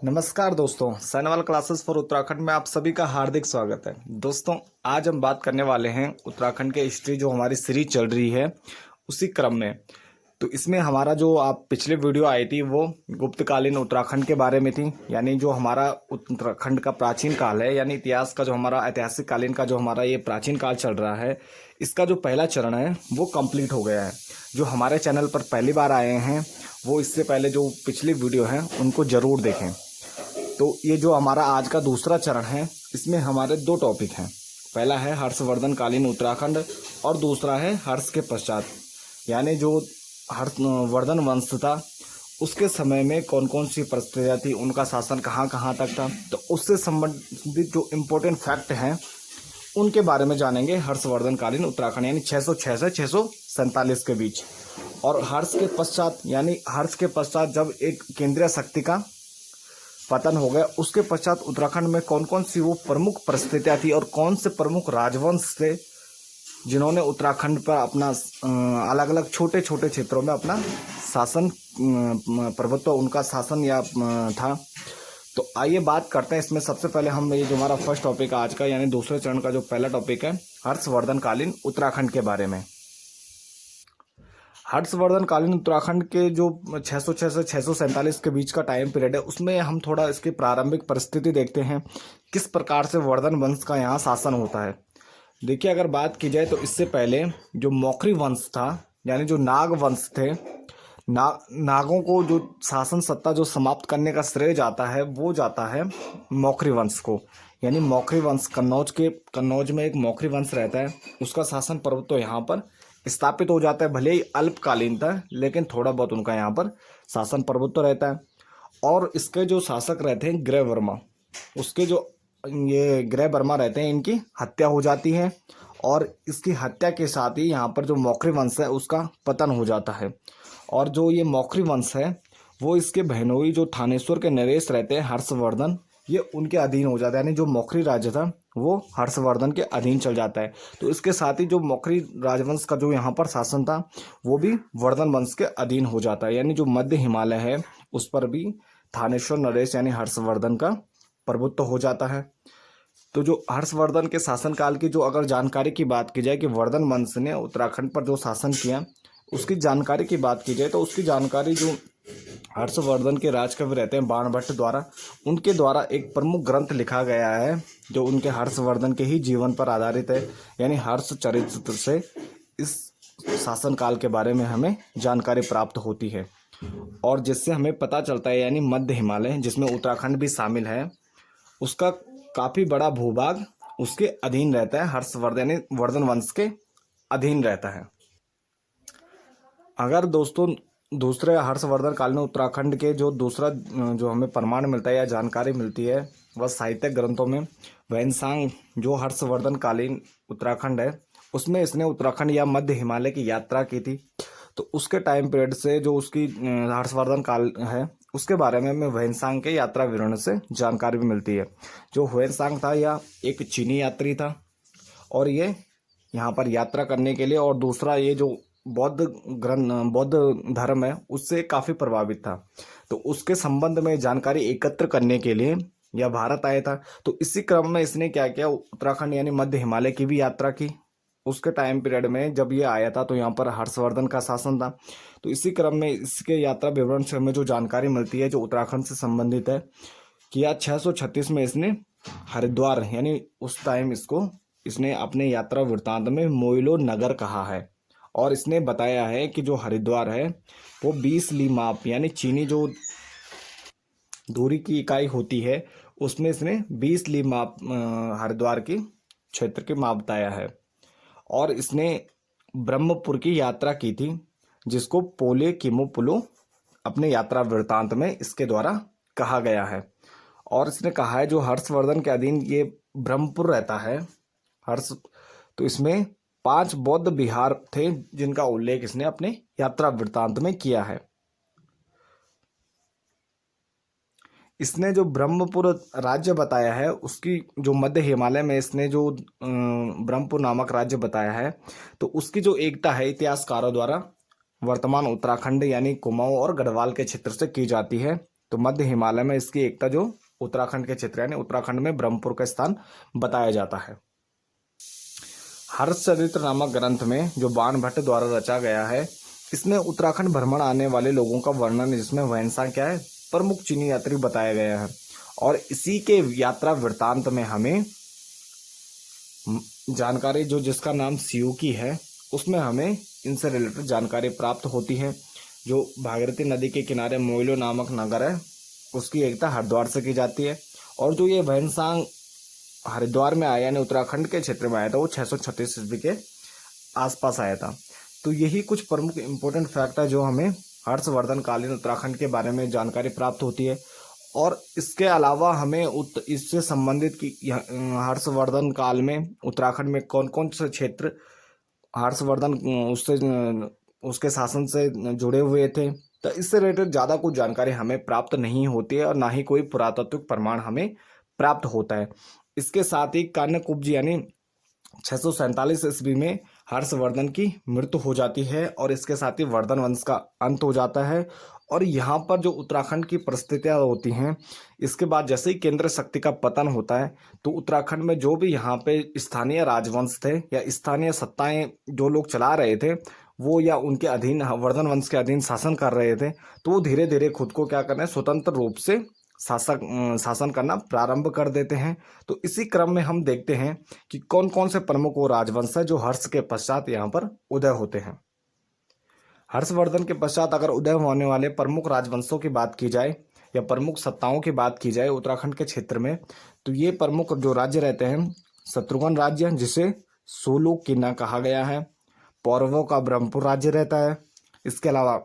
नमस्कार दोस्तों, सैनवाल classes for Uttarakhand में आप सभी का हार्दिक स्वागत है। दोस्तों, आज हम बात करने वाले हैं उत्तराखंड के हिस्ट्री जो हमारी सीरीज चल रही है उसी क्रम में। तो इसमें हमारा जो आप पिछले वीडियो आई थी वो गुप्तकालीन उत्तराखंड के बारे में थी, यानी जो हमारा उत्तराखंड का प्राचीन काल है, यानी इतिहास का जो हमारा ऐतिहासिक कालीन का जो हमारा ये प्राचीन काल चल रहा है, इसका जो पहला चरण है वो कंप्लीट हो गया है। जो हमारे चैनल पर पहली बार आए हैं वो इससे पहले जो पिछली वीडियो हैं उनको ज़रूर देखें। तो ये जो हमारा आज का दूसरा चरण है इसमें हमारे दो टॉपिक हैं। पहला है हर्षवर्धन कालीन उत्तराखंड और दूसरा है हर्ष के पश्चात, यानी जो हर्षवर्धन वंश था उसके समय में कौन कौन सी परिस्थितियाँ थी, उनका शासन कहाँ कहाँ तक था। तो उससे संबंधित जो इम्पोर्टेंट फैक्ट हैं उनके बारे में जानेंगे हर्षवर्धन कालीन उत्तराखंड, यानी 606 से 647 के बीच। और हर्ष के पश्चात, यानी हर्ष के पश्चात जब एक केंद्रीय शक्ति का पतन हो गया, उसके पश्चात उत्तराखंड में कौन कौन सी वो प्रमुख परिस्थितियाँ थी और कौन से प्रमुख राजवंश थे जिन्होंने उत्तराखंड पर अपना अलग अलग छोटे छोटे क्षेत्रों में अपना शासन प्रभुत्व उनका शासन या था। तो आइए बात करते हैं इसमें। सबसे पहले हम ये जो हमारा फर्स्ट टॉपिक आज का, यानी दूसरे चरण का जो पहला टॉपिक है हर्षवर्धन कालीन उत्तराखंड के बारे में। हर्षवर्धन कालीन उत्तराखंड के जो 606 से 647 के बीच का टाइम पीरियड है उसमें हम थोड़ा इसकी प्रारंभिक परिस्थिति देखते हैं, किस प्रकार से वर्धन वंश का यहाँ शासन होता है। देखिए, अगर बात की जाए तो इससे पहले जो मौखरी वंश था, यानी जो नाग वंश थे, नागों को जो शासन सत्ता जो समाप्त करने का श्रेय जाता है वो जाता है मौखरी वंश को। यानी मौखरी वंश कन्नौज में एक मौखरी वंश रहता है, उसका शासन पर्वत तो यहाँ पर स्थापित हो जाता है। भले ही अल्पकालीन था लेकिन थोड़ा बहुत उनका यहाँ पर शासन प्रभुत्व रहता है। और इसके जो शासक रहते हैं ग्रह वर्मा, उसके जो ये ग्रह वर्मा रहते हैं, इनकी हत्या हो जाती है और इसकी हत्या के साथ ही यहाँ पर जो मौखरी वंश है उसका पतन हो जाता है। और जो ये मौखरी वंश है वो इसके बहनोई जो थानेश्वर के नरेश रहते हैं हर्षवर्धन, ये उनके अधीन हो जाता है। यानी जो मौखरी राज्य था वो हर्षवर्धन के अधीन चल जाता है। तो इसके साथ ही जो मौखरी राजवंश का जो यहाँ पर शासन था वो भी वर्धन वंश के अधीन हो जाता है। यानी जो मध्य हिमालय है उस पर भी थानेश्वर नरेश यानी हर्षवर्धन का प्रभुत्व हो जाता है। तो जो हर्षवर्धन के शासनकाल की जो अगर जानकारी की बात की जाए कि वर्धन वंश ने उत्तराखंड पर जो शासन किया उसकी जानकारी की बात की जाए तो उसकी जानकारी जो हर्षवर्धन के राजकवि रहते हैं बाणभट्ट द्वारा, उनके द्वारा एक प्रमुख ग्रंथ लिखा गया है जो उनके हर्षवर्धन के ही जीवन पर आधारित है। यानी हर्ष चरित्र से इस शासनकाल के बारे में हमें जानकारी प्राप्त होती है और जिससे हमें पता चलता है, यानी मध्य हिमालय जिसमें उत्तराखंड भी शामिल है उसका काफ़ी बड़ा भूभाग उसके अधीन रहता है, हर्षवर्धन यानी वर्धन वंश के अधीन रहता है। अगर दोस्तों दूसरे हर्षवर्धन कालीन उत्तराखंड के जो दूसरा जो हमें प्रमाण मिलता है या जानकारी मिलती है वह साहित्यिक ग्रंथों में वैनसांग जो हर्षवर्धन कालीन उत्तराखंड है उसमें इसने उत्तराखंड या मध्य हिमालय की यात्रा की थी। तो उसके टाइम पीरियड से जो उसकी हर्षवर्धन काल है उसके बारे में हमें वैनसांग के यात्रा विवरण से जानकारी भी मिलती है। जो वैनसांग था यह एक चीनी यात्री था और ये यहाँ पर यात्रा करने के लिए, और दूसरा ये जो बौद्ध धर्म है उससे काफ़ी प्रभावित था। तो उसके संबंध में जानकारी एकत्र करने के लिए यह भारत आया था। तो इसी क्रम में इसने क्या किया, उत्तराखंड यानी मध्य हिमालय की भी यात्रा की। उसके टाइम पीरियड में जब ये आया था तो यहाँ पर हर्षवर्धन का शासन था। तो इसी क्रम में इसके यात्रा विवरण से हमें जो जानकारी मिलती है जो उत्तराखंड से संबंधित है कि या 636 में इसने हरिद्वार, यानी उस टाइम इसने अपने यात्रा वृत्तांत में मोइलो नगर कहा है और इसने बताया है कि जो हरिद्वार है वो 20 ली माप, यानी चीनी जो दूरी की इकाई होती है उसमें इसने 20 ली माप हरिद्वार की क्षेत्र के माप बताया है। और इसने ब्रह्मपुर की यात्रा की थी जिसको पोले किमोपुलो अपने यात्रा वृत्तांत में इसके द्वारा कहा गया है। और इसने कहा है जो हर्षवर्धन के अधीन ये ब्रह्मपुर रहता है तो इसमें 5 बौद्ध विहार थे जिनका उल्लेख इसने अपने यात्रा वृत्तांत में किया है। इसने जो ब्रह्मपुर राज्य बताया है उसकी जो मध्य हिमालय में इसने जो ब्रह्मपुर नामक राज्य बताया है तो उसकी जो एकता है इतिहासकारों द्वारा वर्तमान उत्तराखंड यानी कुमाऊं और गढ़वाल के क्षेत्र से की जाती है। तो मध्य हिमालय में इसकी एकता जो उत्तराखंड के क्षेत्र यानी उत्तराखंड में ब्रह्मपुर का स्थान बताया जाता है। हर्षचरित्र नामक ग्रंथ में जो बाणभट्ट द्वारा रचा गया है, इसमें उत्तराखंड भ्रमण आने वाले लोगों का वर्णन, जिसमें वैनसा क्या है, प्रमुख चीनी यात्री बताया गया है। और इसी के यात्रा वृत्तांत में हमें जानकारी जो जिसका नाम सियूकी है, उसमें हमें इनसे रिलेटेड जानकारी प्राप्त होती है। जो भागीरथी नदी के किनारे मोइलो नामक नगर है, उसकी एकता हरिद्वार से की जाती है। और जो ये वैनसांग हरिद्वार में आया यानी उत्तराखंड के क्षेत्र में आया था, वो 636 ईस्वी के आसपास आया था। तो यही कुछ प्रमुख इंपॉर्टेंट फैक्ट है जो हमें हर्षवर्धन कालीन उत्तराखंड के बारे में जानकारी प्राप्त होती है। और इसके अलावा हमें इससे संबंधित कि हर्षवर्धन काल में उत्तराखंड में कौन कौन से क्षेत्र हर्षवर्धन उसके शासन से जुड़े हुए थे, तो इससे रिलेटेड ज़्यादा कुछ जानकारी हमें प्राप्त नहीं होती है और ना ही कोई पुरातात्विक प्रमाण हमें प्राप्त होता है। इसके साथ ही कान्यकुब्ज यानी 647 ईस्वी में हर्षवर्धन की मृत्यु हो जाती है और इसके साथ ही वर्धन वंश का अंत हो जाता है। और यहाँ पर जो उत्तराखंड की परिस्थितियाँ होती हैं, इसके बाद जैसे ही केंद्र शक्ति का पतन होता है, तो उत्तराखंड में जो भी यहाँ पे स्थानीय राजवंश थे या स्थानीय सत्ताएं जो लोग चला रहे थे, वो या उनके अधीन वर्धन वंश के अधीन शासन कर रहे थे, तो वो धीरे धीरे खुद को क्या करना है, स्वतंत्र रूप से शासन करना प्रारंभ कर देते हैं। तो इसी क्रम में हम देखते हैं कि कौन कौन से प्रमुख वो राजवंश है जो हर्ष के पश्चात यहाँ पर उदय होते हैं। हर्षवर्धन के पश्चात अगर उदय होने वाले प्रमुख राजवंशों की बात की जाए या प्रमुख सत्ताओं की बात की जाए उत्तराखंड के क्षेत्र में, तो ये प्रमुख जो राज्य रहते हैं, शत्रुघ्न राज्य जिसे सोलू किन्ना कहा गया है, पौरवों का ब्रह्मपुर राज्य रहता है। इसके अलावा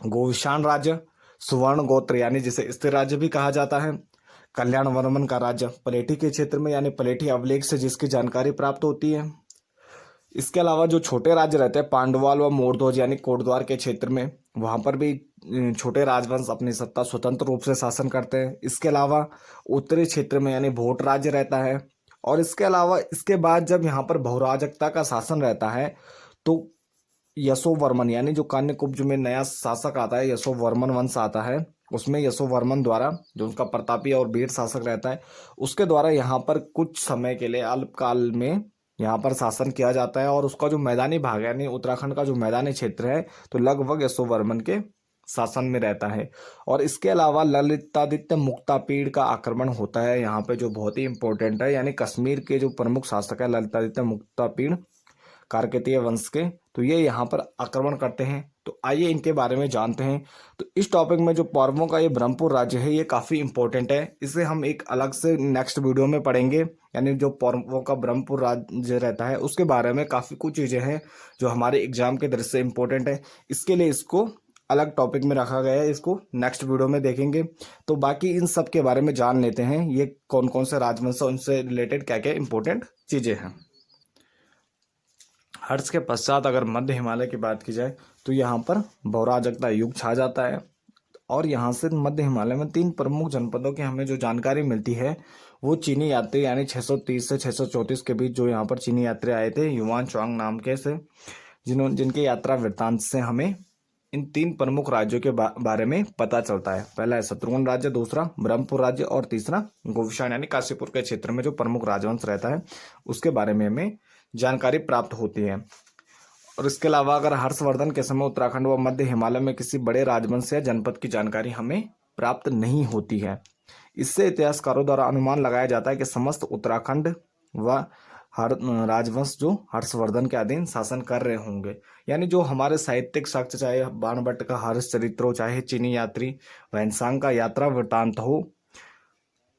गोविशान राज्य, सुवर्ण गोत्र यानी जिसे स्थिर राज्य भी कहा जाता है, कल्याण वर्मन का राज्य पलेठी के क्षेत्र में यानी पलेठी अभिलेख से जिसकी जानकारी प्राप्त होती है। इसके अलावा जो छोटे राज्य रहते हैं पांडवाल व मोरध्वज यानी कोटद्वार के क्षेत्र में, वहाँ पर भी छोटे राजवंश अपनी सत्ता स्वतंत्र रूप से शासन करते हैं। इसके अलावा उत्तरी क्षेत्र में यानी भोट राज्य रहता है। और इसके अलावा इसके बाद जब यहाँ पर बहुराजकता का शासन रहता है, तो यशोवर्मन यानी जो कान्यकुब्ज में नया शासक आता है, यशोवर्मन वंश आता है, उसमें यशोवर्मन द्वारा जो उनका प्रतापी और वीर शासक रहता है, उसके द्वारा यहाँ पर कुछ समय के लिए अल्पकाल में यहाँ पर शासन किया जाता है। और उसका जो मैदानी भाग है यानी उत्तराखंड का जो मैदानी क्षेत्र है, तो लगभग यशोवर्मन के शासन में रहता है। और इसके अलावा ललितादित्य मुक्तापीड़ का आक्रमण होता है यहाँ पे, जो बहुत ही इंपॉर्टेंट है, यानी कश्मीर के जो प्रमुख शासक है ललितादित्य मुक्तापीड़ कारकेतीय वंश के, तो ये यहाँ पर आक्रमण करते हैं। तो आइए इनके बारे में जानते हैं। तो इस टॉपिक में जो पौरवों का ये ब्रह्मपुर राज्य है, ये काफ़ी इंपॉर्टेंट है, इसे हम एक अलग से नेक्स्ट वीडियो में पढ़ेंगे। यानी जो पौरवों का ब्रह्मपुर राज्य रहता है, उसके बारे में काफ़ी कुछ चीज़ें हैं जो हमारे एग्जाम के दृष्टि से इंपॉर्टेंट है, इसके लिए इसको अलग टॉपिक में रखा गया है, इसको नेक्स्ट वीडियो में देखेंगे। तो बाकी इन सब के बारे में जान लेते हैं, ये कौन कौन से राजवंश, उनसे रिलेटेड क्या क्या इंपॉर्टेंट चीज़ें हैं। हर्ष के पश्चात अगर मध्य हिमालय की बात की जाए, तो यहाँ पर बहुराजकता युग छा जाता है। और यहाँ से मध्य हिमालय में 3 प्रमुख जनपदों की हमें जो जानकारी मिलती है, वो चीनी यात्री यानी 630 से 634 के बीच जो यहाँ पर चीनी यात्री आए थे युवान चुआंग नाम के से, जिनके यात्रा वृत्तांत से हमें इन 3 प्रमुख राज्यों के बारे में पता चलता है। पहला है शत्रुघ्न राज्य, दूसरा ब्रह्मपुर राज्य और तीसरा गोविशान यानी काशीपुर के क्षेत्र में जो प्रमुख राजवंश रहता है, उसके बारे में हमें जानकारी प्राप्त होती है। और इसके अलावा अगर हर्षवर्धन के समय उत्तराखंड व मध्य हिमालय में किसी बड़े राजवंश या जनपद की जानकारी हमें प्राप्त नहीं होती है। इससे इतिहासकारों द्वारा अनुमान लगाया जाता है कि समस्त उत्तराखंड व हर राजवंश जो हर्षवर्धन के अधीन शासन कर रहे होंगे। यानी जो हमारे साहित्यिक साक्ष्य, चाहे बाणभट्ट का हर्षचरित्र हो, चाहे चीनी यात्री वैनसांग का यात्रा वृत्तांत हो,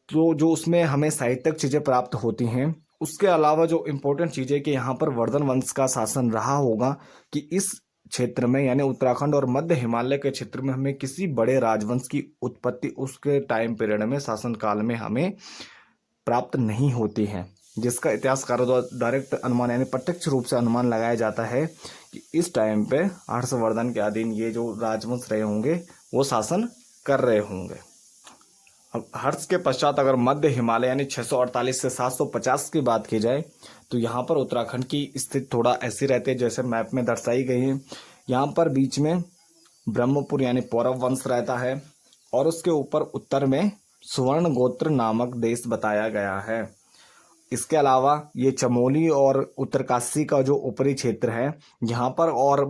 तो जो उसमें हमें साहित्यिक चीज़ें प्राप्त होती हैं, उसके अलावा जो इम्पोर्टेंट चीज़ है कि यहाँ पर वर्धन वंश का शासन रहा होगा, कि इस क्षेत्र में यानी उत्तराखंड और मध्य हिमालय के क्षेत्र में हमें किसी बड़े राजवंश की उत्पत्ति उसके टाइम पीरियड में, शासन काल में हमें प्राप्त नहीं होती है, जिसका इतिहासकारों द्वारा डायरेक्ट अनुमान यानी प्रत्यक्ष रूप से अनुमान लगाया जाता है कि इस टाइम पे हर्षवर्धन के अधीन ये जो राजवंश रहे होंगे वो शासन कर रहे होंगे। अब हर्ष के पश्चात अगर मध्य हिमालय यानी 648 से 750 की बात की जाए, तो यहाँ पर उत्तराखंड की स्थिति थोड़ा ऐसी रहती है जैसे मैप में दर्शाई गई है। यहाँ पर बीच में ब्रह्मपुर यानी पौरव वंश रहता है, और उसके ऊपर उत्तर में सुवर्ण गोत्र नामक देश बताया गया है। इसके अलावा ये चमोली और उत्तरकाशी का जो ऊपरी क्षेत्र है यहाँ पर, और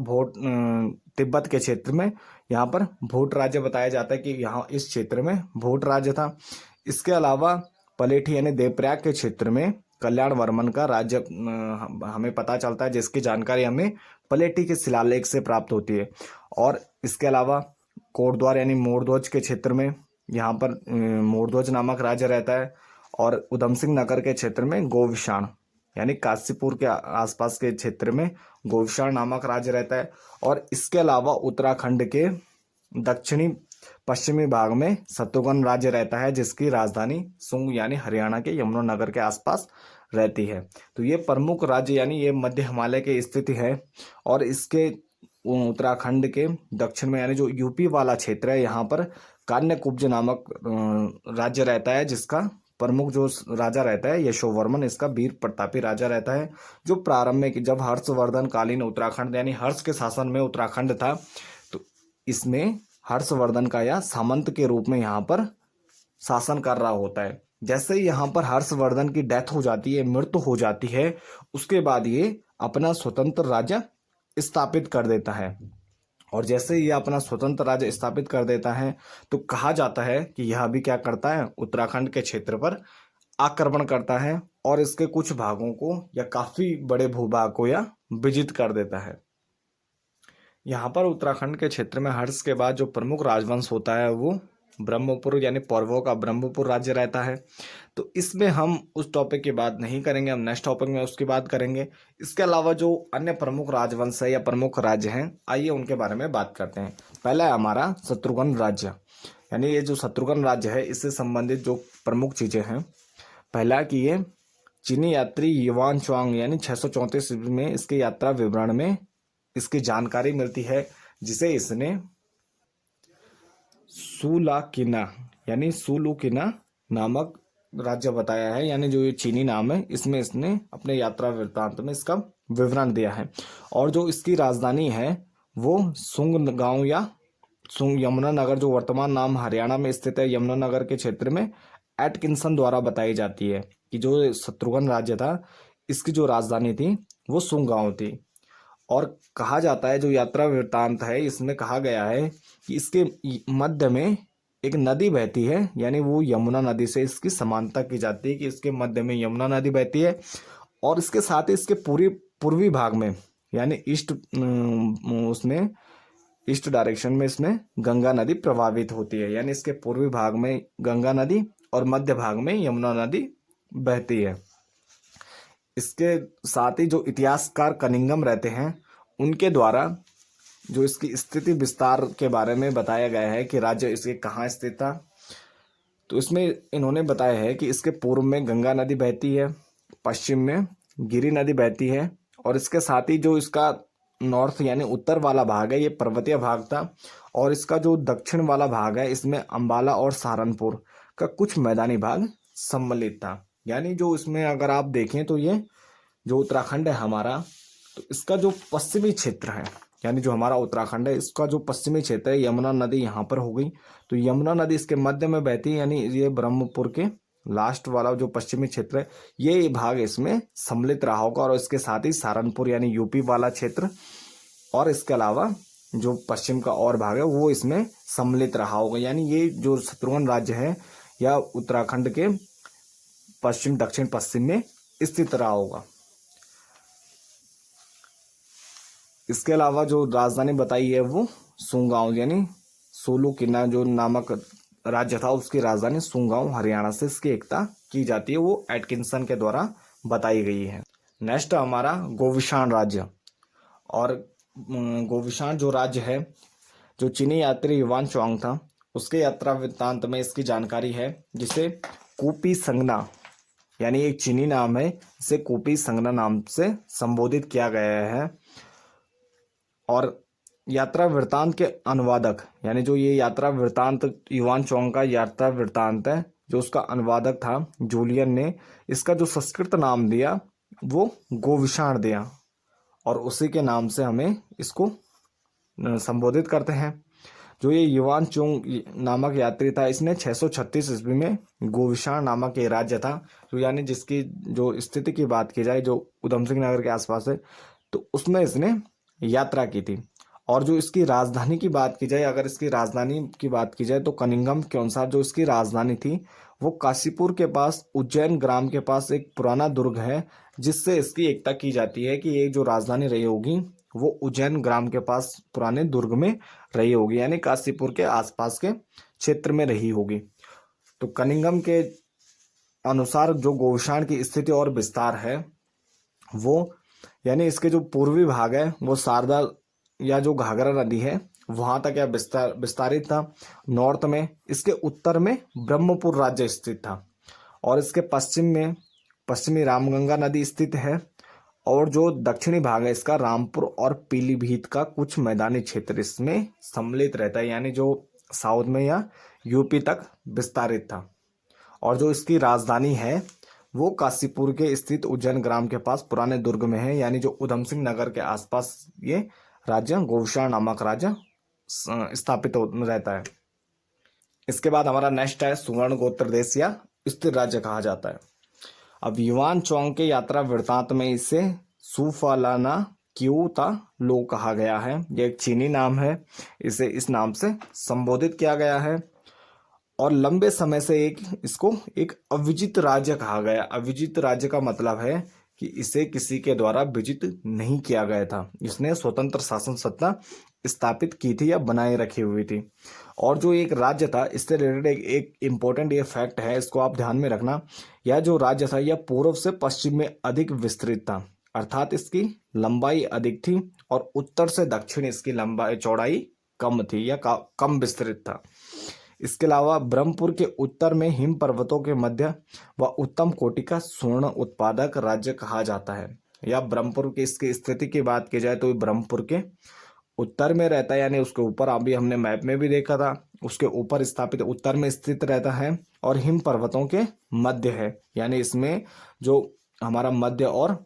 तिब्बत के क्षेत्र में यहाँ पर भोट राज्य बताया जाता है कि यहाँ इस क्षेत्र में भोट राज्य था। इसके अलावा पलेठी यानी देवप्रयाग के क्षेत्र में कल्याण वर्मन का राज्य हमें पता चलता है, जिसकी जानकारी हमें पलेठी के शिलालेख से प्राप्त होती है। और इसके अलावा कोटद्वार यानी मोरध्वज के क्षेत्र में यहाँ पर मोरध्वज नामक राज्य रहता है। और उधम सिंह नगर के क्षेत्र में गोविशाण यानी काशीपुर के आसपास के क्षेत्र में गोविशाण नामक राज्य रहता है। और इसके अलावा उत्तराखंड के दक्षिणी पश्चिमी भाग में शत्रुघ्न राज्य रहता है, जिसकी राजधानी सुंग यानी हरियाणा के यमुनानगर के आसपास रहती है। तो ये प्रमुख राज्य यानी ये मध्य हिमालय की स्थिति है। और इसके उत्तराखंड के दक्षिण में यानी जो यूपी वाला क्षेत्र है यहाँ पर कान्यकुब्ज नामक राज्य रहता है, जिसका प्रमुख जो राजा रहता है यशोवर्मन, इसका वीर प्रतापी राजा रहता है, जो प्रारंभ में जब हर्षवर्धन कालीन उत्तराखंड यानी हर्ष के शासन में उत्तराखंड था, तो इसमें हर्षवर्धन का या सामंत के रूप में यहाँ पर शासन कर रहा होता है। जैसे ही यहाँ पर हर्षवर्धन की डेथ हो जाती है, मृत्यु हो जाती है, उसके बाद ये अपना स्वतंत्र राज्य स्थापित कर देता है। और जैसे ये अपना स्वतंत्र राज्य स्थापित कर देता है तो कहा जाता है कि यह भी क्या करता है, उत्तराखंड के क्षेत्र पर आक्रमण करता है और इसके कुछ भागों को या काफी बड़े भूभाग को या विजित कर देता है। यहाँ पर उत्तराखंड के क्षेत्र में हर्ष के बाद जो प्रमुख राजवंश होता है वो ब्रह्मपुर यानी पौरवों का ब्रह्मपुर राज्य रहता है। तो इसमें हम उस टॉपिक की बात नहीं करेंगे, हम नेक्स्ट टॉपिक में उसकी बात करेंगे। इसके अलावा जो अन्य प्रमुख राजवंश है या प्रमुख राज्य हैं, आइए उनके बारे में बात करते हैं। पहला है हमारा शत्रुघ्न राज्य, यानी ये जो शत्रुघ्न राज्य है इससे संबंधित जो प्रमुख चीज़ें हैं, पहला कि ये चीनी यात्री युवान चुआंग यानी 634 ईस्वी में इसके यात्रा विवरण में इसकी जानकारी मिलती है, जिसे इसने सुलाकिना यानी सुलुकिना नामक राज्य बताया है, यानी जो ये चीनी नाम है इसमें इसने अपने यात्रा वृत्तांत में इसका विवरण दिया है। और जो इसकी राजधानी है वो सुंग गांव या सुंग यमुनानगर, जो वर्तमान नाम हरियाणा में स्थित है, यमुनानगर के क्षेत्र में एटकिंसन द्वारा बताई जाती है कि जो शत्रुघ्न राज्य था इसकी जो राजधानी थी वो सुंग गांव थी। और कहा जाता है जो यात्रा वृत्तांत है इसमें कहा गया है कि इसके मध्य में एक नदी बहती है, यानी वो यमुना नदी से इसकी समानता की जाती है कि इसके मध्य में यमुना नदी बहती है। और इसके साथ ही इसके पूर्वी भाग में यानी उसमें ईस्ट डायरेक्शन में इसमें गंगा नदी प्रभावित होती है, यानी इसके पूर्वी भाग में गंगा नदी और मध्य भाग में यमुना नदी बहती है। इसके साथ ही जो इतिहासकार कनिंगम रहते हैं उनके द्वारा जो इसकी स्थिति विस्तार के बारे में बताया गया है कि राज्य इसके कहाँ स्थित था, तो इसमें इन्होंने बताया है कि इसके पूर्व में गंगा नदी बहती है, पश्चिम में गिरी नदी बहती है, और इसके साथ ही जो इसका नॉर्थ यानी उत्तर वाला भाग है ये पर्वतीय भाग था, और इसका जो दक्षिण वाला भाग है इसमें अंबाला और सहारनपुर का कुछ मैदानी भाग सम्मिलित था। यानी जो इसमें अगर आप देखें तो ये जो उत्तराखंड है हमारा, तो इसका जो पश्चिमी क्षेत्र है यानी जो हमारा उत्तराखंड है इसका जो पश्चिमी क्षेत्र है, यमुना नदी यहाँ पर हो गई, तो यमुना नदी इसके मध्य में बहती है, यानी ये ब्रह्मपुर के लास्ट वाला जो पश्चिमी क्षेत्र है ये भाग इसमें सम्मिलित रहा होगा। और इसके साथ ही सहारनपुर यानी यूपी वाला क्षेत्र और इसके अलावा जो पश्चिम का और भाग है वो इसमें सम्मिलित रहा होगा। यानी ये जो शत्रुघ्न राज्य है या उत्तराखंड के पश्चिम दक्षिण पश्चिम में स्थित रहा होगा। इसके अलावा जो राजधानी बताई है वो सुंगांव यानी सोलुकिना जो नामक राज्य था उसकी राजधानी सुंगांव हरियाणा से इसकी एकता की जाती है, वो एटकिंसन के द्वारा बताई गई है। नेक्स्ट हमारा गोविशाण राज्य। और गोविशाण जो राज्य है जो चीनी यात्री युवान चुआंग था उसके यात्रा वृत्तांत में इसकी जानकारी है, जिसे कूपी संगना यानी एक चीनी नाम है, इसे कूपी संगना नाम से संबोधित किया गया है। और यात्रा वृत्तांत के अनुवादक यानी जो ये यात्रा वृत्तांत युवान चुआंग का यात्रा वृत्तांत है जो उसका अनुवादक था जूलियन ने इसका जो संस्कृत नाम दिया वो गोविशाण दिया, और उसी के नाम से हमें इसको संबोधित करते हैं। जो ये युवान चोंग नामक यात्री था, इसने 636 ईस्वी में गोविशाण नामक ये राज्य था, जो यानी जिसकी जो स्थिति की बात की जाए जो उधम सिंह नगर के आसपास है, तो उसमें इसने यात्रा की थी। और जो इसकी राजधानी की बात की जाए, अगर इसकी राजधानी की बात की जाए तो कनिंगम के अनुसार जो इसकी राजधानी थी वो काशीपुर के पास उज्जैन ग्राम के पास एक पुराना दुर्ग है, जिससे इसकी एकता की जाती है कि ये जो राजधानी रही होगी वो उज्जैन ग्राम के पास पुराने दुर्ग में रही होगी, यानी काशीपुर के आसपास के क्षेत्र में रही होगी। तो कनिंगम के अनुसार जो गोविशाण की स्थिति और विस्तार है वो, यानी इसके जो पूर्वी भाग है वो शारदा या जो घाघरा नदी है वहां तक या विस्तारित था। नॉर्थ में इसके उत्तर में ब्रह्मपुर राज्य स्थित था, और इसके पश्चिम में पश्चिमी रामगंगा नदी स्थित है, और जो दक्षिणी भाग है इसका रामपुर और पीलीभीत का कुछ मैदानी क्षेत्र इसमें सम्मिलित रहता है, यानी जो साउथ में या यूपी तक विस्तारित था। और जो इसकी राजधानी है वो काशीपुर के स्थित उज्जैन ग्राम के पास पुराने दुर्ग में है, यानी जो उधम सिंह नगर के आसपास ये राज्य गोविशाण नामक राज्य स्थापित रहता है। इसके बाद हमारा नेक्स्ट है सुवर्ण गोत्र देश या स्थिर राज्य कहा जाता है। अब युवान चौंग के यात्रा वृत्तांत में इसे सुफालाना क्यूता लो कहा गया है। यह एक चीनी नाम है, इसे इस नाम से संबोधित किया गया है, और लंबे समय से इसको एक अविजित राज्य कहा गया। अविजित राज्य का मतलब है कि इसे किसी के द्वारा विजित नहीं किया गया था, इसने स्वतंत्र शासन सत्ता स्थापित की थी या बनाए रखी हुई थी। और जो एक राज्य था, इससे रिलेटेड एक इम्पोर्टेंट ये फैक्ट है, इसको आप ध्यान में रखना। यह जो राज्य था यह पूर्व से पश्चिम में अधिक विस्तृत था, अर्थात इसकी लंबाई अधिक थी, और उत्तर से दक्षिण इसकी लंबाई चौड़ाई कम थी या कम विस्तृत था। इसके अलावा ब्रह्मपुर के उत्तर में हिम पर्वतों के मध्य व उत्तम कोटि का स्वर्ण उत्पादक राज्य कहा जाता है। या ब्रह्मपुर की इसकी स्थिति की बात की जाए तो ये ब्रह्मपुर के उत्तर में रहता है, यानी उसके ऊपर, अभी हमने मैप में भी देखा था, उसके ऊपर स्थापित उत्तर में स्थित रहता है, और हिम पर्वतों के मध्य है, यानी इसमें जो हमारा मध्य और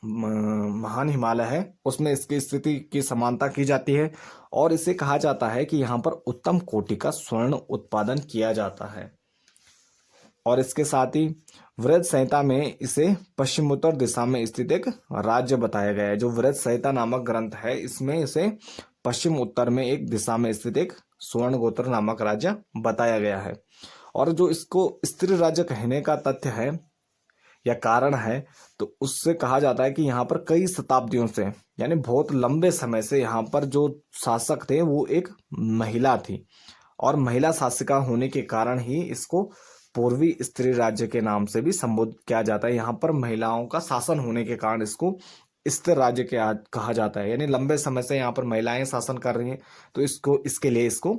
महान हिमालय है उसमें इसकी स्थिति की समानता की जाती है, और इसे कहा जाता है कि यहाँ पर उत्तम कोटि का स्वर्ण उत्पादन किया जाता है। और इसके साथ ही वृहद संहिता में इसे पश्चिमोत्तर दिशा में स्थित एक राज्य बताया गया है। जो वृहद संहिता नामक ग्रंथ है इसमें इसे पश्चिम उत्तर में एक दिशा में स्थित एक स्वर्ण गोत्र नामक राज्य बताया गया है। और जो इसको स्थिर राज्य कहने का तथ्य है या कारण है, तो उससे कहा जाता है कि यहाँ पर कई शताब्दियों से, यानी बहुत लंबे समय से यहाँ पर जो शासक थे वो एक महिला थी, और महिला शासिका होने के कारण ही इसको पूर्वी स्त्री राज्य के नाम से भी संबोधित किया जाता है। यहाँ पर महिलाओं का शासन होने के कारण इसको स्थिर राज्य के कहा जाता है, यानी लंबे समय से यहाँ पर महिलाएं शासन कर रही हैं, तो इसके लिए इसको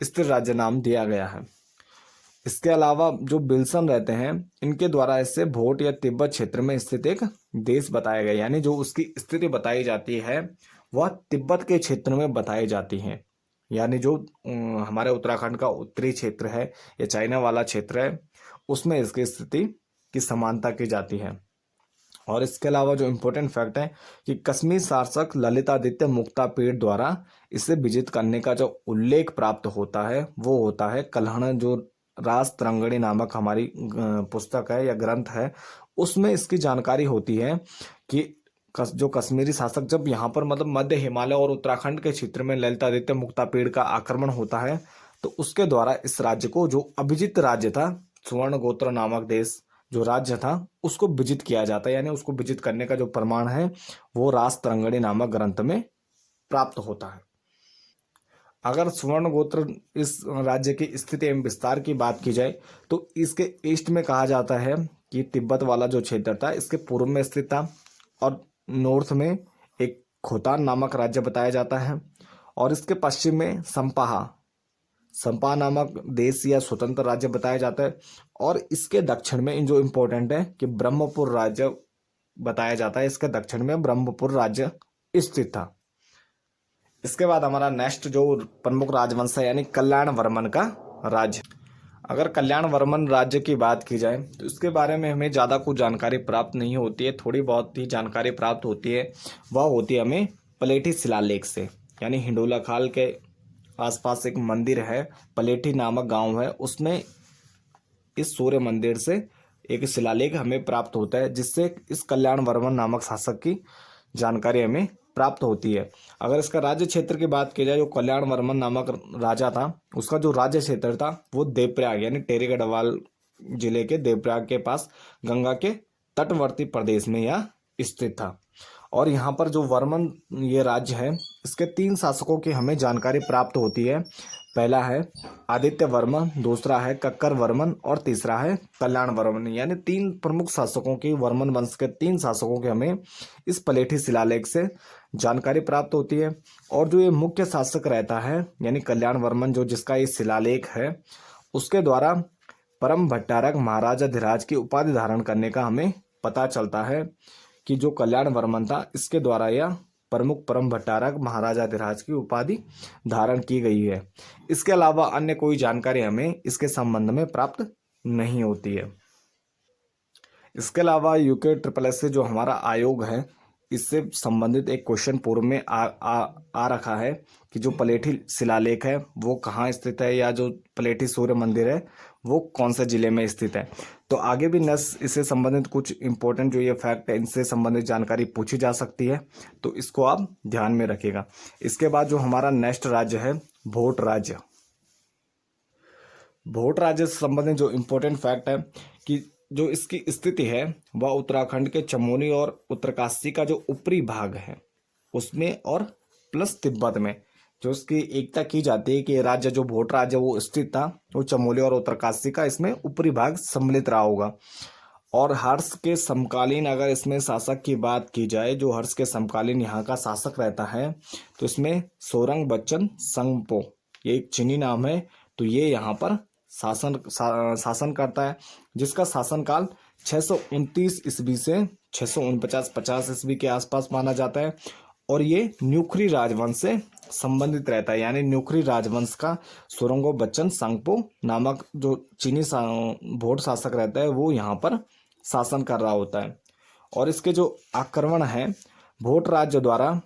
स्थिर राज्य नाम दिया गया है। इसके अलावा जो बिल्सन रहते हैं इनके द्वारा इससे भोट या तिब्बत क्षेत्र में स्थित एक देश बताया गया, यानी जो उसकी स्थिति बताई जाती है वह तिब्बत के क्षेत्र में बताई जाती है, यानी जो हमारे उत्तराखंड का उत्तरी क्षेत्र है या चाइना वाला क्षेत्र है उसमें इसकी स्थिति की समानता की जाती है। और इसके अलावा जो इम्पोर्टेंट फैक्ट है कि कश्मीर शासक ललितादित्य मुक्तापीड़ द्वारा इसे विजित करने का जो उल्लेख प्राप्त होता है वो होता है कल्हण, जो राज तरंगणी नामक हमारी पुस्तक है या ग्रंथ है, उसमें इसकी जानकारी होती है कि जो कश्मीरी शासक जब यहाँ पर मतलब मध्य हिमालय और उत्तराखंड के क्षेत्र में ललितादित्य मुक्तापीड़ का आक्रमण होता है, तो उसके द्वारा इस राज्य को, जो अभिजित राज्य था, सुवर्ण गोत्र नामक देश जो राज्य था, उसको विजित किया जाता है, यानी उसको विजित करने का जो प्रमाण है वो राज तरंगणी नामक ग्रंथ में प्राप्त होता है। अगर सुवर्ण गोत्र इस राज्य की स्थिति एवं विस्तार की बात की जाए तो इसके ईस्ट में कहा जाता है कि तिब्बत वाला जो क्षेत्र था इसके पूर्व में स्थित था, और नॉर्थ में एक खोतान नामक राज्य बताया जाता है, और इसके पश्चिम में संपा नामक देश या स्वतंत्र राज्य बताया जाता है, और इसके दक्षिण में जो इम्पोर्टेंट है कि ब्रह्मपुर राज्य बताया जाता है, इसके दक्षिण में ब्रह्मपुर राज्य स्थित था। इसके बाद हमारा नेक्स्ट जो प्रमुख राजवंश है यानी कल्याण वर्मन का राज्य। अगर कल्याण वर्मन राज्य की बात की जाए तो इसके बारे में हमें ज़्यादा कुछ जानकारी प्राप्त नहीं होती है, थोड़ी बहुत ही जानकारी प्राप्त होती है, वह होती है हमें प्लेटी शिलालेख से, यानी हिंडोला खाल के आसपास एक मंदिर है, पलेठी नामक गांव है, उसमें इस सूर्य मंदिर से एक शिलालेख हमें प्राप्त होता है, जिससे इस कल्याण वर्मन नामक शासक की जानकारी हमें प्राप्त होती है। अगर इसका राज्य क्षेत्र की बात की जाए, जो कल्याण वर्मन नामक राजा था, उसका जो राज्य क्षेत्र था वो देवप्रयाग यानी टेरी गढ़वाल जिले के देवप्रयाग के पास गंगा के तटवर्ती प्रदेश में यह स्थित था। और यहाँ पर जो वर्मन ये राज्य है, इसके 3 शासकों की हमें जानकारी प्राप्त होती है। पहला है आदित्य वर्मन, दूसरा है कक्कर वर्मन और तीसरा है कल्याण वर्मन। यानी 3 प्रमुख शासकों की, वर्मन वंश के 3 शासकों के हमें इस पलेठी शिलालेख से जानकारी प्राप्त होती है। और जो ये मुख्य शासक रहता है यानी कल्याण वर्मन, जो जिसका ये शिलालेख है, उसके द्वारा परम भट्टारक महाराजाधिराज की उपाधि धारण करने का हमें पता चलता है कि जो कल्याण वर्मन था, इसके द्वारा यह प्रमुख परम भट्टारक महाराजाधिराज की उपाधि धारण की गई है। इसके अलावा अन्य कोई जानकारी हमें इसके संबंध में प्राप्त नहीं होती है। इसके अलावा यूके ट्रिपल एस से जो हमारा आयोग है, इससे संबंधित एक क्वेश्चन पूर्व में आ रखा है कि जो पलेठी शिलालेख है वो कहाँ स्थित है, या जो पलेठी सूर्य मंदिर है वो कौन से जिले में स्थित है। तो आगे भी नेक्स्ट इससे संबंधित कुछ इंपॉर्टेंट जो ये फैक्ट है, इनसे संबंधित जानकारी पूछी जा सकती है, तो इसको आप ध्यान में रखिएगा। इसके बाद जो हमारा नेक्स्ट राज्य है भोट राज्य। भोट राज्य से संबंधित जो इम्पोर्टेंट फैक्ट है कि जो इसकी स्थिति है वह उत्तराखंड के चमोली और उत्तरकाशी का जो ऊपरी भाग है उसमें, और प्लस तिब्बत में जो इसकी एकता की जाती है कि राज्य जो भोट राज्य वो स्थित था, वो चमोली और उत्तरकाशी का इसमें ऊपरी भाग सम्मिलित रहा होगा। और हर्ष के समकालीन अगर इसमें शासक की बात की जाए, जो हर्ष के समकालीन यहाँ का शासक रहता है, तो इसमें सोरंग बच्चन संगपो, ये एक चीनी नाम है, तो ये यहाँ पर शासन करता है, जिसका शासनकाल 629 ईस्वी से 649-50 ईस्वी के आसपास माना जाता है। और ये न्यूखरी राजवंश से संबंधित रहता है, यानी न्यूखरी राजवंश का सोरंगो बच्चन सांगपो नामक जो चीनी भोट शासक रहता है वो यहाँ पर शासन कर रहा होता है। और इसके जो आक्रमण है भोट राज्य द्वारा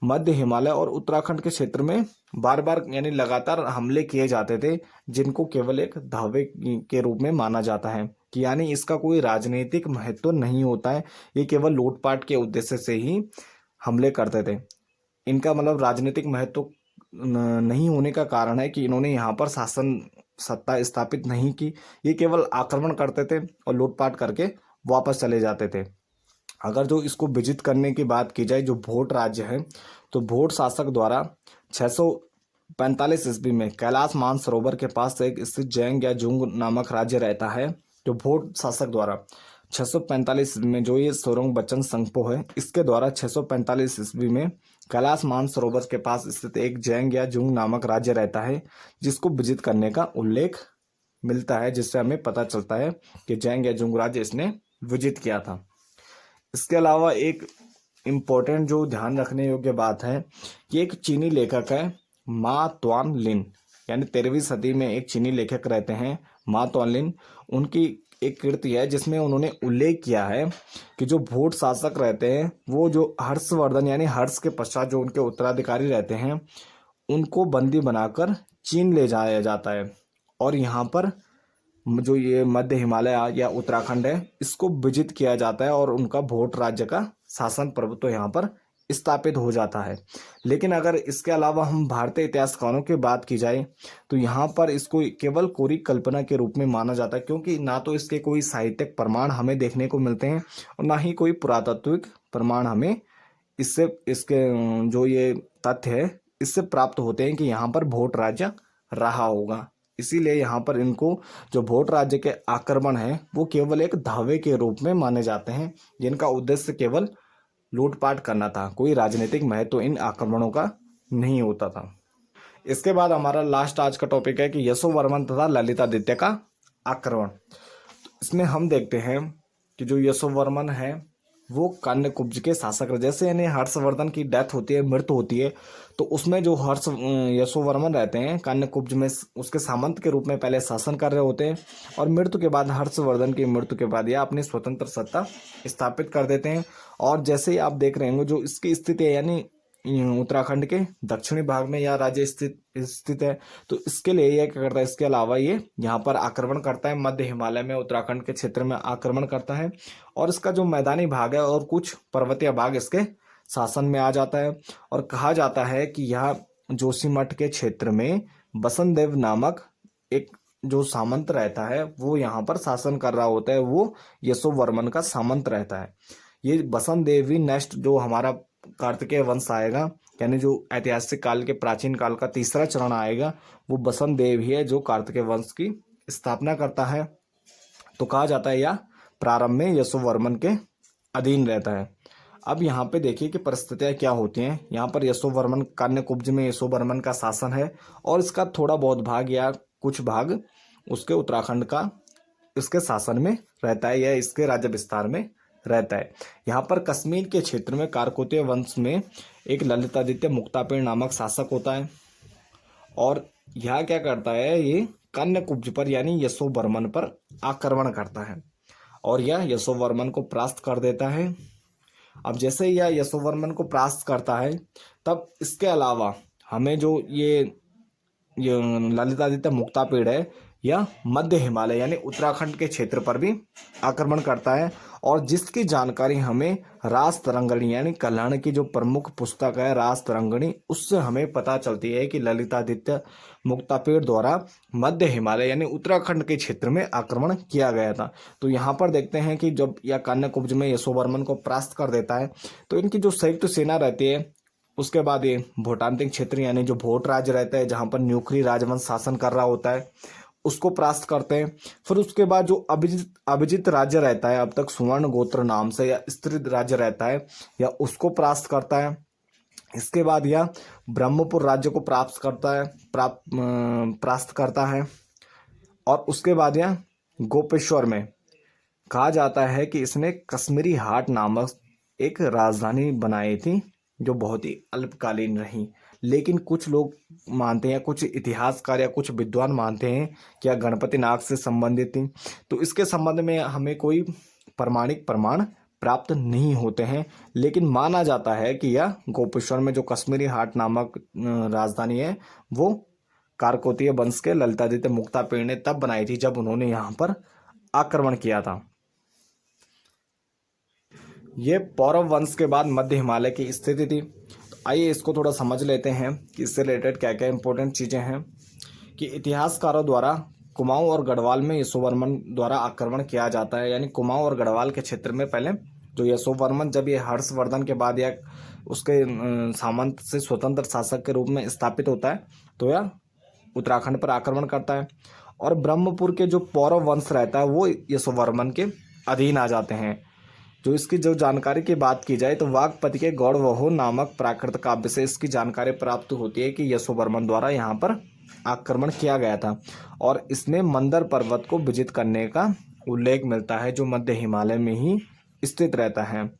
मध्य हिमालय और उत्तराखंड के क्षेत्र में बार बार यानी लगातार हमले किए जाते थे, जिनको केवल एक धावे के रूप में माना जाता है कि यानी इसका कोई राजनीतिक महत्व नहीं होता है, ये केवल लूटपाट के उद्देश्य से ही हमले करते थे। इनका मतलब राजनीतिक महत्व नहीं होने का कारण है कि इन्होंने यहाँ पर शासन सत्ता स्थापित नहीं की, ये केवल आक्रमण करते थे और लूटपाट करके वापस चले जाते थे। अगर जो इसको विजित करने की बात की जाए, जो भोट राज्य है, तो भोट शासक द्वारा 645 ईस्वी में कैलाश मानसरोवर के पास एक स्थित जैंग या जुंग नामक राज्य रहता है। जो भोट शासक द्वारा 645 ईस्वी में जो ये सोरंग बच्चन संगपो है, इसके द्वारा 645 ईस्वी में कैलाश मानसरोवर के पास स्थित एक जैंग या जुंग नामक राज्य रहता है, जिसको विजित करने का उल्लेख मिलता है, जिससे हमें पता चलता है कि जैंग या जुंग राज्य इसने विजित किया था। इसके अलावा एक इम्पोर्टेंट जो ध्यान रखने योग्य बात है कि एक चीनी लेखक है मा त्वान लिन, यानी 13वीं सदी में एक चीनी लेखक रहते हैं मा त्वान लिन। उनकी एक कृति है जिसमें उन्होंने उल्लेख किया है कि जो भोट शासक रहते हैं वो जो हर्षवर्धन यानी हर्ष के पश्चात जो उनके उत्तराधिकारी रहते हैं, उनको बंदी बनाकर चीन ले जाया जाता है। और यहाँ पर जो ये मध्य हिमालय या उत्तराखंड है, इसको विजित किया जाता है और उनका भोट राज्य का शासन प्रभुत्व यहाँ पर स्थापित हो जाता है। लेकिन अगर इसके अलावा हम भारतीय इतिहासकारों की बात की जाए, तो यहाँ पर इसको केवल कोरी कल्पना के रूप में माना जाता है, क्योंकि ना तो इसके कोई साहित्यिक प्रमाण हमें देखने को मिलते हैं और ना ही कोई पुरातात्विक प्रमाण हमें इसके जो ये तथ्य है इससे प्राप्त होते हैं कि यहाँ पर भोट राज्य रहा होगा। इसीलिए यहाँ पर इनको जो भोट राज्य के आक्रमण है वो केवल एक धावे के रूप में माने जाते हैं, जिनका उद्देश्य केवल लूटपाट करना था, कोई राजनीतिक महत्व इन आक्रमणों का नहीं होता था। इसके बाद हमारा लास्ट आज का टॉपिक है कि यशोवर्मन तथा ललितादित्य का आक्रमण। इसमें हम देखते हैं कि जो यशोवर्मन है वो कान्यकुब्ज के शासक रहे। जैसे यानी हर्षवर्धन की डेथ होती है, मृत्यु होती है, तो उसमें जो यशोवर्मन रहते हैं कान्यकुब्ज में उसके सामंत के रूप में पहले शासन कर रहे होते हैं, और मृत्यु के बाद हर्षवर्धन की मृत्यु के बाद यह अपनी स्वतंत्र सत्ता स्थापित कर देते हैं। और जैसे ही आप देख रहे होंगे जो इसकी स्थिति है, यानी उत्तराखंड के दक्षिणी भाग में यह राज्य स्थित है। तो इसके लिए यह क्या करता है, इसके अलावा ये यहाँ पर आक्रमण करता है, मध्य हिमालय में उत्तराखंड के क्षेत्र में आक्रमण करता है, और इसका जो मैदानी भाग है और कुछ पर्वतीय भाग इसके शासन में आ जाता है। और कहा जाता है कि यह जोशीमठ के क्षेत्र में बसंत देव नामक एक जो सामंत रहता है वो यहाँ पर शासन कर रहा होता है, वो यशोवर्मन का सामंत रहता है। ये बसंत देव ही नेक्स्ट जो हमारा कार्तिकेय वंश आएगा, यानी जो ऐतिहासिक काल के प्राचीन काल का तीसरा चरण आएगा, वो बसंत देव ही है जो कार्तिकेय वंश की स्थापना करता है। तो कहा जाता है यह प्रारंभ में यशोवर्मन के अधीन रहता है। अब यहाँ पे देखिए कि परिस्थितियाँ क्या होती हैं। यहाँ पर यशोवर्मन कान्यकुब्ज में यशोवर्मन का शासन है, और इसका थोड़ा बहुत भाग या कुछ भाग उसके उत्तराखंड का इसके शासन में रहता है या इसके राज्य विस्तार में रहता है। यहाँ पर कश्मीर के क्षेत्र में कारकोतीय वंश में एक ललितादित्य मुक्तापीड़ नामक शासक होता है, और यह क्या करता है, ये कान्यकुब्ज पर यानी यशोवर्मन पर आक्रमण करता है और यह यशोवर्मन को परास्त कर देता है। अब जैसे ही यह यशोवर्मन को परास्त करता है, तब इसके अलावा हमें जो ये ललितादित्य मुक्तापीड़ है यह मध्य हिमालय यानी उत्तराखंड के क्षेत्र पर भी आक्रमण करता है, और जिसकी जानकारी हमें रास तरंगिणी यानी कल्याण की जो प्रमुख पुस्तक है रास तरंगिणी, उससे हमें पता चलती है कि ललितादित्य मुक्तापीड़ द्वारा मध्य हिमालय यानी उत्तराखंड के क्षेत्र में आक्रमण किया गया था। तो यहाँ पर देखते हैं कि जब यह कान्यकुब्ज में यशोवर्मन को परास्त कर देता है, तो इनकी जो संयुक्त सेना रहती है, उसके बाद ये भोटांतिक क्षेत्र यानी जो भोट राज्य रहता है जहाँ पर न्यूक्री राजवंश शासन कर रहा होता है, उसको परास्त करते हैं। फिर उसके बाद जो अभिजित राज्य रहता है, अब तक सुवर्ण गोत्र नाम से या स्त्री राज्य रहता है, या उसको परास्त करता है। इसके बाद यह ब्रह्मपुर राज्य को परास्त करता है, और उसके बाद यह गोपेश्वर में कहा जाता है कि इसने कश्मीरी हाट नामक एक राजधानी बनाई थी, जो बहुत ही अल्पकालीन रही। लेकिन कुछ लोग मानते हैं, कुछ इतिहासकार या कुछ विद्वान मानते हैं कि यह गणपति नाग से संबंधित थी। तो इसके संबंध में हमें कोई प्रमाणिक प्रमाण प्राप्त नहीं होते हैं, लेकिन माना जाता है कि यह गोपेश्वर में जो कश्मीरी हाट नामक राजधानी है वो कारकोतीय वंश के ललितादित्य मुक्तापीड़ ने तब बनाई थी जब उन्होंने यहाँ पर आक्रमण किया था। ये पौरव वंश के बाद मध्य हिमालय की स्थिति थी। तो आइए इसको थोड़ा समझ लेते हैं कि इससे रिलेटेड क्या क्या इंपॉर्टेंट चीज़ें हैं। कि इतिहासकारों द्वारा कुमाऊं और गढ़वाल में यशोवर्मन द्वारा आक्रमण किया जाता है, यानी कुमाऊं और गढ़वाल के क्षेत्र में पहले जो यशोवर्मन जब ये हर्षवर्धन के बाद या उसके सामंत से स्वतंत्र शासक के रूप में स्थापित होता है, तो यह उत्तराखंड पर आक्रमण करता है, और ब्रह्मपुर के जो पौरव वंश रहता है वो यशोवर्मन के अधीन आ जाते हैं। जो इसकी जो जानकारी की बात की जाए तो वागपति के गौड़वहो नामक प्राकृत काव्य से इसकी जानकारी प्राप्त होती है कि यशोवर्मन द्वारा यहाँ पर आक्रमण किया गया था, और इसमें मंदर पर्वत को विजित करने का उल्लेख मिलता है जो मध्य हिमालय में ही स्थित रहता है।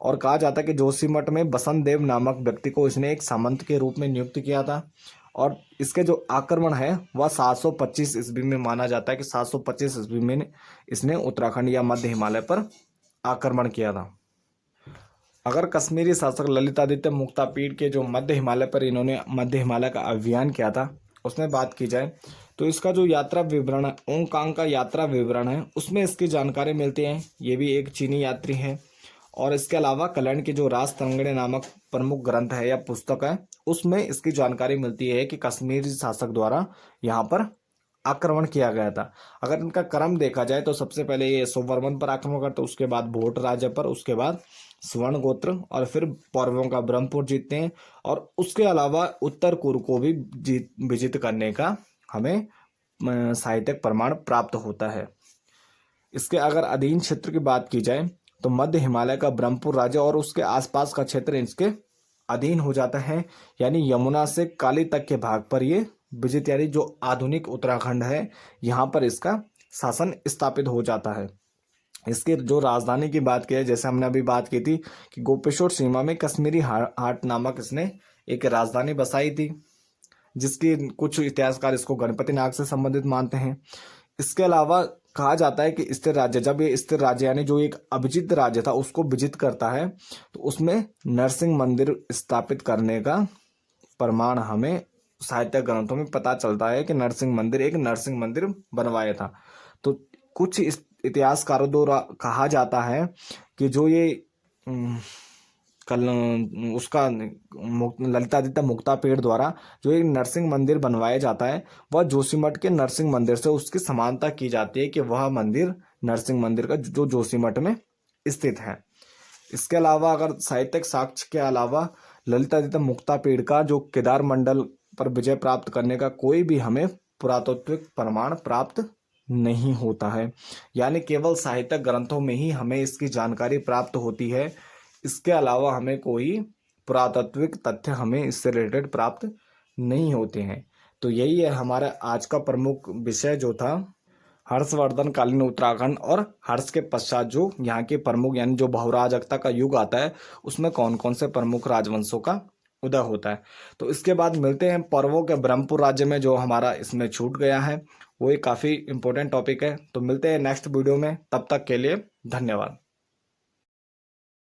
और कहा जाता है कि जोशीमठ में बसंत देव नामक व्यक्ति को इसने एक सामंत के रूप में नियुक्त किया था, और इसके जो आक्रमण है वह 725 ईस्वी में माना जाता है कि 725 ईस्वी में इसने उत्तराखंड या मध्य हिमालय पर आक्रमण किया था। अगर कश्मीरी शासक ललितादित्य मुक्तापीड़ के जो मध्य हिमालय पर इन्होंने मध्य हिमालय का अभियान किया था उसमें बात की जाए तो इसका जो यात्रा विवरण है, ओंकांग का यात्रा विवरण है, उसमें इसकी जानकारी मिलती है। ये भी एक चीनी यात्री है, और इसके अलावा कल्याण की जो रास तरंगिणी नामक प्रमुख ग्रंथ है या पुस्तक है, उसमें इसकी जानकारी मिलती है कि कश्मीरी शासक द्वारा यहाँ पर आक्रमण किया गया था। अगर इनका क्रम देखा जाए तो सबसे पहले ये यशोवर्मन पर आक्रमण करते, उसके बाद भोट राज्य पर, उसके बाद स्वर्ण गोत्र, और फिर पौरवों का ब्रह्मपुर जीतते हैं, और उसके अलावा उत्तर कुरु को भी विजित करने का हमें साहित्यिक प्रमाण प्राप्त होता है। इसके अगर अधीन क्षेत्र की बात की जाए तो मध्य हिमालय का ब्रह्मपुर राज्य और उसके आसपास का क्षेत्र इसके अधीन हो जाता है, यानी यमुना से काली तक के भाग पर ये विजित यानी जो आधुनिक उत्तराखंड है यहाँ पर इसका शासन स्थापित हो जाता है। इसके जो राजधानी की बात की है, जैसे हमने अभी बात की थी कि गोपेश्वर सीमा में कश्मीरी हाट नामक इसने एक राजधानी बसाई थी, जिसकी कुछ इतिहासकार इसको गणपति नाग से संबंधित मानते हैं। इसके अलावा कहा जाता है कि स्थिर राज्य, जब ये स्थिर राज्य यानी जो एक अभिजित राज्य था उसको विजित करता है तो उसमें नरसिंह मंदिर स्थापित करने का प्रमाण हमें साहित्य ग्रंथों में पता चलता है कि नरसिंह मंदिर, एक नरसिंह मंदिर बनवाया था। तो कुछ इतिहासकारों द्वारा कहा जाता है कि जो ये कल उसका ललितादित्य मुक्तापीड़ द्वारा जो एक नरसिंह मंदिर बनवाया जाता है वह जोशीमठ के नरसिंह मंदिर से उसकी समानता की जाती है कि वह मंदिर नरसिंह मंदिर का जो जोशीमठ में स्थित है। इसके अलावा अगर साहित्यिक साक्ष्य के अलावा ललितादित्य मुक्तापीड़ का जो केदार मंडल पर विजय प्राप्त करने का कोई भी हमें पुरातात्विक प्रमाण प्राप्त नहीं होता है, यानी केवल साहित्यिक ग्रंथों में ही हमें इसकी जानकारी प्राप्त होती है। इसके अलावा हमें कोई पुरातात्विक तथ्य हमें इससे रिलेटेड प्राप्त नहीं होते हैं। तो यही है हमारा आज का प्रमुख विषय जो था हर्षवर्धन कालीन उत्तराखंड और हर्ष के पश्चात जो यहाँ के प्रमुख यानी जो बहुराजकता का युग आता है उसमें कौन कौन से प्रमुख राजवंशों का उदय होता है। तो इसके बाद मिलते हैं पर्वों के ब्रह्मपुर राज्य में, जो हमारा इसमें छूट गया है वो एक काफ़ी इंपॉर्टेंट टॉपिक है। तो मिलते हैं नेक्स्ट वीडियो में, तब तक के लिए धन्यवाद।